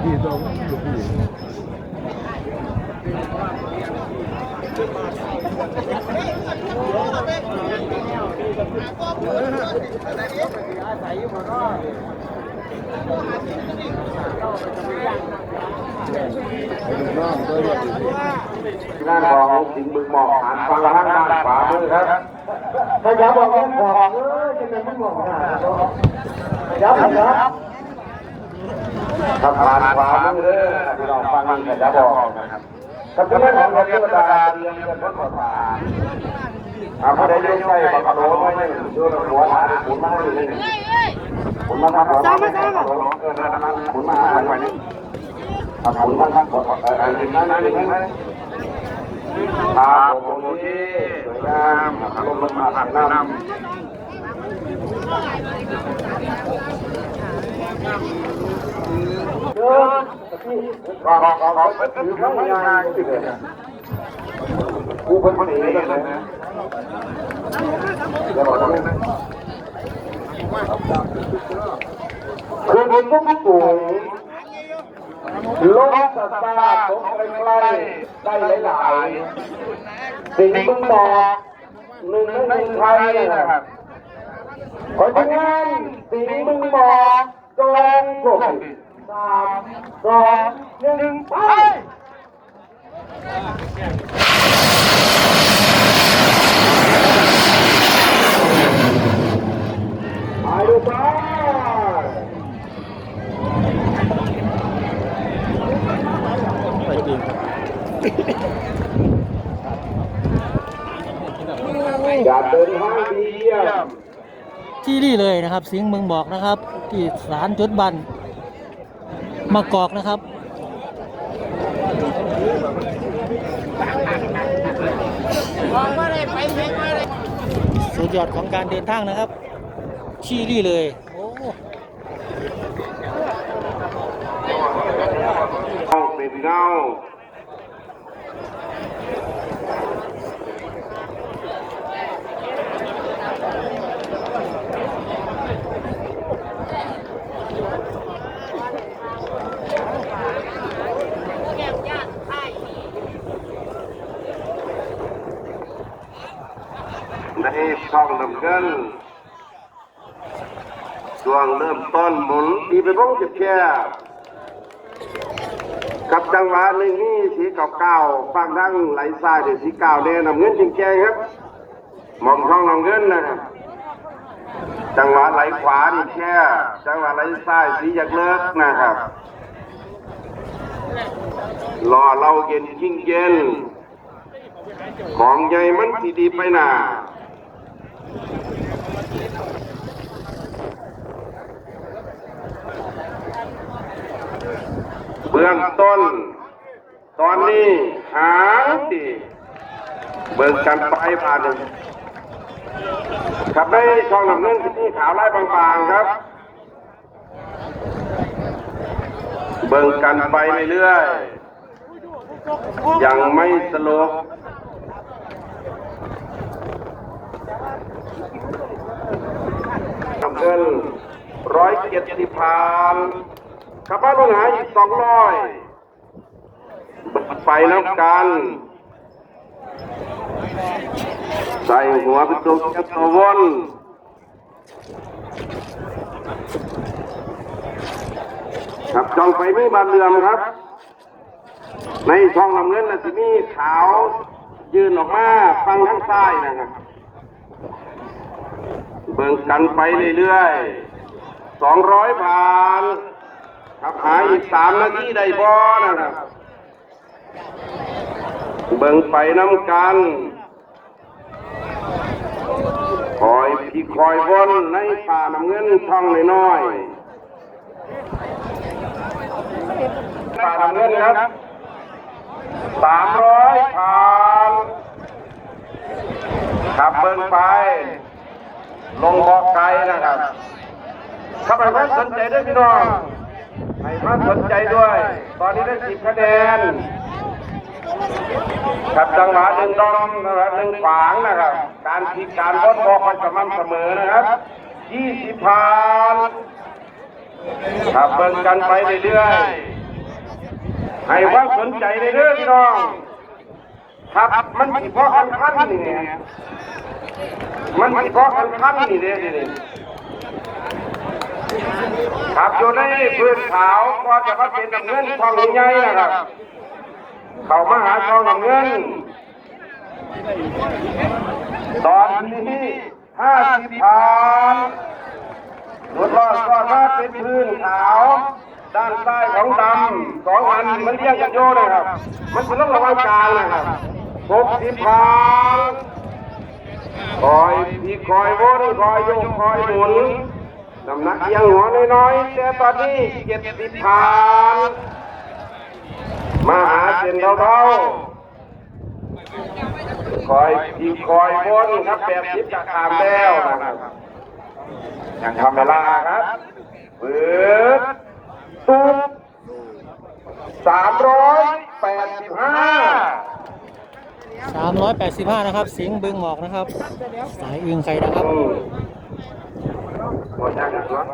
พี่ตัวลูกพี่งานของสิงห์บึงหมอกหันฟังทางด้านขวามือครับถ้าย้ำบอกว่าบอกจะเป็นไม่บอกนะย้ำครับถ้าผ่านขวามือเลยพี่น้องฟังมันจะบอกนะครับกับเรื่องของเทวดาเรียนกันพ้นภาษาผู้ใดยกใส่บังกะโลไว้เนี่ยดูหัวหาหมุนมาให้เลยหมุนมาทางหัวหมุนมาทางไหนนี่หมุนมาทางหัวอย่างนั้นอย่างนั้นครับผมที่สวยงามลมมาผ่านน้ำเดินก็เป็นถือข้างง่ายที่เลยกูเป็นคนเองเลยนะอย่าบอกนะคือเป็นผู้ป่วยโรคสตาร์ตกใกล้ๆได้หลายๆสิ่งมึงบอกหนึ่งไทยนะครับขอที่งานสิ่งมึงบอกจงโปรด3 2 1ไปดูไปอย่าเดินห้างดีเยี่ยมที่นี่เลยนะครับสิงห์เมืองบอกนะครับที่ศาลจุดบันมากอกนะครับสุดยอดของการเดินทางนะครับที่นี่เลยโอ้เป็นเงาในช่องน้ำเงินช่วงเริ่มต้นหมุนดีไปบ้องจะแค่กับจังหวะหนึ่งนี่สีเก่าๆฟังทั้งไหลซ้ายเดี๋ยวสีเก่าเนี่ยน้ำเงินจริงแกงครับมองช่องน้ำเงินนะครับจังหวะไหลขวานี่แค่จังหวะไหลซ้ายสีอยากเลิกนะครับรอเราเย็นยิ่งเย็นของใหญ่มันสีดีไปหนาเบื้องต้นตอนนี้หางดีเบิ่งกันไปผ่านหนึ่งครับได้ช่องน้ำเงินที่ขาวไล่บางๆครับเบิ่งกันไปเรื่อยๆยังไม่สลบน้ำเงิน170 ผ่านขับบ้านลงหาอีก200ไปน้ำกันใส่หัวเป็นตัวแคปตัววนขับจองไปไม่บานเรือนครับในช่องน้ำเงินและที่นี่ขาวยืนออกมาฟังข้างซ้ายนะครับเบิ่งกันไปเรื่อยๆ200 ผ่านขับหาอีก3 นาทีได้บ่นะครับเบิ่งไปน้ำกันคอยพี่คอยวนในป่าน้ำเงินช่องน้อยๆป่าน้ำเงินครับ300 ผ่านขับเบิ่งไปลงบอกไกลนะครับข้าพเจ้าสนใจด้วยพี่น้องให้มาสนใจด้วยตอนนี้ได้10 คะแนนขับจังหวะ1 ดองนะครับ1 ขวางนะครับการพลิกการวนบอกมันสม่ำเสมอนะครับ20 ผ่านขับเบิ่งกันไปเรื่อยๆ ให้ความสนใจในเรื่องพี่น้องครับมันมีเพราะอันขั้นนี่เนี่ยมันมีเพราะอันขั้นนี่เนี่ยครับอยู่ในพื้นขาวก็จะมาเป็นน้ำเงินทองใหญ่ๆนะครับเข้ามาหาทองน้ำเงินตอนนี้50 พันรถรอดก็มาเป็นพื้นขาวด้านใต้ของดำ2 อันมันเรียกกันโยนะครับมันเป็นต้องระวังกลางนะครับ60 พันคอยพี่คอยวนคอยโยกคอยหมุนน้ำหนักเอียงหัวน้อยๆแต่ตอนนี้70 พันมาหาเส้นเราคอยพี่คอยวนครับ80จะขามแล้วนะครับยังทำเวลาครับเปิดตุ๊บ385นะครับสิงห์บึงหมอกนะครับสายอึงไข่นะครับ หมดยัง